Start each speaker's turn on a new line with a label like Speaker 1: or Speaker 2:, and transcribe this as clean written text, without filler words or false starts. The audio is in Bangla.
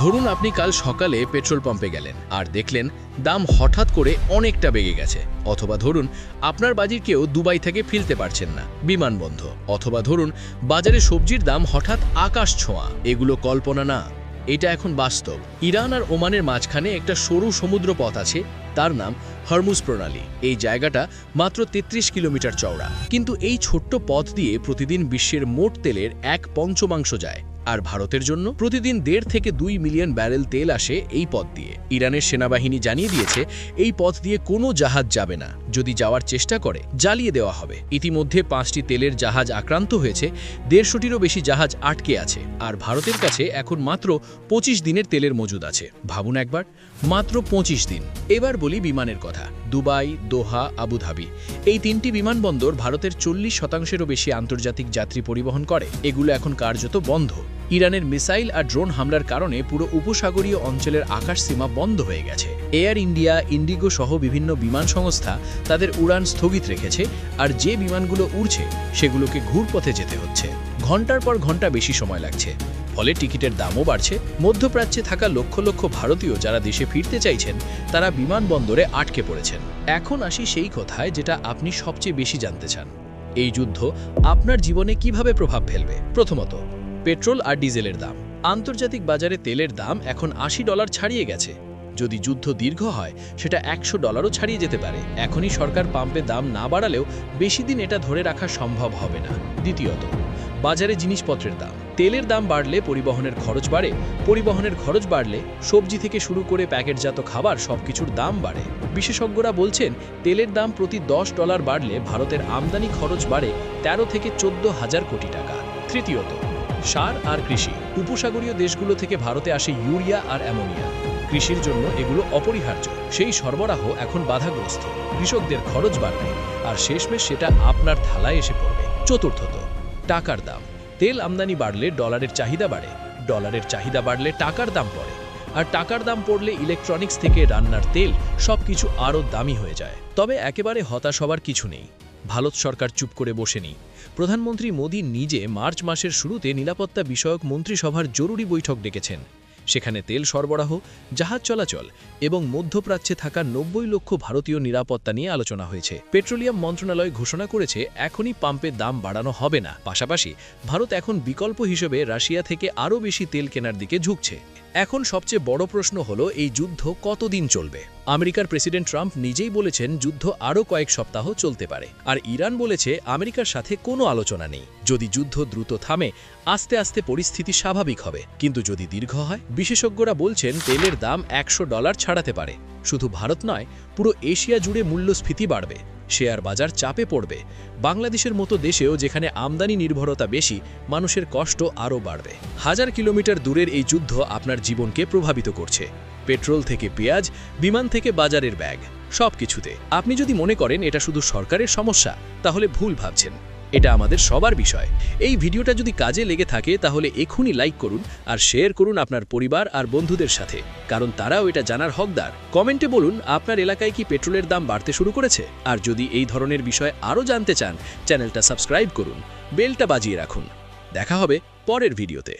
Speaker 1: ধরুন আপনি কাল সকালে পেট্রোল পাম্পে গেলেন আর দেখলেন দাম হঠাৎ করে অনেকটা বেড়ে গেছে। অথবা ধরুন আপনার বাজির কেউ দুবাই থেকে ফিরতে পারছেন না, বিমান বন্ধ। অথবা ধরুন বাজারে সবজির দাম হঠাৎ আকাশ ছোঁয়া। এগুলো কল্পনা না, এটা এখন বাস্তব। ইরান আর ওমানের মাঝখানে একটা সরু সমুদ্র পথ আছে, তার নাম হরমুজ প্রণালী। এই জায়গাটা মাত্র ৩৩ কিলোমিটার চওড়া, কিন্তু এই ছোট্ট পথ দিয়ে প্রতিদিন বিশ্বের মোট তেলের ১/৫ যায়। আর ভারতের জন্য প্রতিদিন ১.৫ থেকে ২ মিলিয়ন ব্যারেল তেল আসে এই পথ দিয়ে। ইরানের সেনাবাহিনী জানিয়ে দিয়েছে এই পথ দিয়ে কোনো জাহাজ যাবে না, যদি যাওয়ার চেষ্টা করে জ্বালিয়ে দেওয়া হবে। ইতিমধ্যে ৫টি তেলের জাহাজ আক্রান্ত হয়েছে, ১৫০টিরও বেশি জাহাজ আটকে আছে। আর ভারতের কাছে এখন মাত্র ২৫ দিনের তেলের মজুদ আছে। ভাবুন একবার, মাত্র ২৫ দিন। এবার বলি বিমানের কথা। দুবাই, দোহা, আবুধাবি, এই ৩টি বিমানবন্দর ভারতের ৪০%-এরও বেশি আন্তর্জাতিক যাত্রী পরিবহন করে। এগুলো এখন কার্যত বন্ধ। ইরানের মিসাইল আর ড্রোন হামলার কারণে পুরো উপসাগরীয় অঞ্চলের আকাশসীমা বন্ধ হয়ে গেছে। এয়ার ইন্ডিয়া, ইন্ডিগো সহ বিভিন্ন বিমান সংস্থা তাদের উড়ান স্থগিত রেখেছে, আর যে বিমানগুলো উড়ছে সেগুলোকে ঘুরপথে যেতে হচ্ছে। ঘন্টার পর ঘন্টা বেশি সময় লাগছে, ফলে টিকিটের দামও বাড়ছে। মধ্যপ্রাচ্যে থাকা লক্ষ লক্ষ ভারতীয় যারা দেশে ফিরতে চাইছেন, তারা বিমানবন্দরে আটকে পড়েছেন। এখন আসি সেই কথায় যেটা আপনি সবচেয়ে বেশি জানতে চান। এই যুদ্ধ আপনার জীবনে কিভাবে প্রভাব ফেলবে? প্রথমত, পেট্রোল আর ডিজেলের দাম। আন্তর্জাতিক বাজারে তেলের দাম এখন $৮০ ছাড়িয়ে গেছে। যদি যুদ্ধ দীর্ঘ হয়, সেটা $১০০ও ছাড়িয়ে যেতে পারে। এখনই সরকার পাম্পে দাম না বাড়ালেও বেশি দিন এটা ধরে রাখা সম্ভব হবে না। দ্বিতীয়ত, বাজারে জিনিসপত্রের দাম। তেলের দাম বাড়লে পরিবহনের খরচ বাড়ে, পরিবহনের খরচ বাড়লে সবজি থেকে শুরু করে প্যাকেটজাত খাবার সবকিছুর দাম বাড়ে। বিশেষজ্ঞরা বলছেন তেলের দাম প্রতি $10 বাড়লে ভারতের আমদানি খরচ বাড়ে ১৩ থেকে ১৪,০০০ কোটি টাকা। তৃতীয়ত, সার আর কৃষি। উপসাগরীয় দেশগুলো থেকে ভারতে আসে ইউরিয়া আর অ্যামোনিয়া। কৃষির জন্য এগুলো অপরিহার্য, সেই সরবরাহ এখন বাধাগ্রস্ত। কৃষকদের খরচ বাড়বে, আর শেষমেশ সেটা আপনার থালায় এসে পড়বে। চতুর্থত, টাকার দাম। তেল আমদানি বাড়লে ডলারের চাহিদা বাড়ে, ডলারের চাহিদা বাড়লে টাকার দাম পড়ে, আর টাকার দাম পড়লে ইলেকট্রনিক্স থেকে রান্নার তেল সবকিছু আরও দামি হয়ে যায়। তবে একেবারে হতাশ হবার কিছু নেই। ভারত সরকার চুপ করে বসেনি। প্রধানমন্ত্রী মোদী নিজে মার্চ মাসের শুরুতে নিরাপত্তা বিষয়ক মন্ত্রিসভার জরুরি বৈঠক ডেকেছেন। সেখানে তেল সরবরাহ, জাহাজ চলাচল এবং মধ্যপ্রাচ্যে থাকা ৯০ লক্ষ ভারতীয় নিরাপত্তা নিয়ে আলোচনা হয়েছে। পেট্রোলিয়াম মন্ত্রণালয় ঘোষণা করেছে এখনই পাম্পে দাম বাড়ানো হবে না। পাশাপাশি ভারত এখন বিকল্প হিসেবে রাশিয়া থেকে আরও বেশি তেল কেনার দিকে ঝুঁকছে। এখন সবচেয়ে বড় প্রশ্ন হলো, এই যুদ্ধ কতদিন চলবে? আমেরিকার প্রেসিডেন্ট ট্রাম্প নিজেই বলেছেন যুদ্ধ আরও কয়েক সপ্তাহ চলতে পারে, আর ইরান বলেছে আমেরিকার সাথে কোনো আলোচনা নেই। যদি যুদ্ধ দ্রুত থামে, আস্তে আস্তে পরিস্থিতি স্বাভাবিক হবে, কিন্তু যদি দীর্ঘ হয়, বিশেষজ্ঞরা বলছেন তেলের দাম $১০০ ছাড়াতে পারে। শুধু ভারত নয়, পুরো এশিয়া জুড়ে মূল্যস্ফীতি বাড়বে, শেয়ার বাজার চাপে পড়বে। বাংলাদেশের মতো দেশেও যেখানে আমদানি নির্ভরতা বেশি, মানুষের কষ্ট আরও বাড়বে। ১০০০ কিলোমিটার দূরের এই যুদ্ধ আপনার জীবনকে প্রভাবিত করছে। পেট্রোল থেকে পেঁয়াজ, বিমান থেকে বাজারের ব্যাগ, সবকিছুতে। আপনি যদি মনে করেন এটা শুধু সরকারের সমস্যা, তাহলে ভুল ভাবছেন। এটা আমাদের সবার বিষয়। এই ভিডিওটা যদি কাজে লেগে থাকে, তাহলে এখনই লাইক করুন আর শেয়ার করুন আপনার পরিবার আর বন্ধুদের সাথে, কারণ তারাও এটা জানার হকদার। কমেন্টে বলুন আপনার এলাকায় কি পেট্রোলের দাম বাড়তে শুরু করেছে। আর যদি এই ধরনের বিষয় আরও জানতে চান, চ্যানেলটা সাবস্ক্রাইব করুন, বেলটা বাজিয়ে রাখুন। দেখা হবে পরের ভিডিওতে।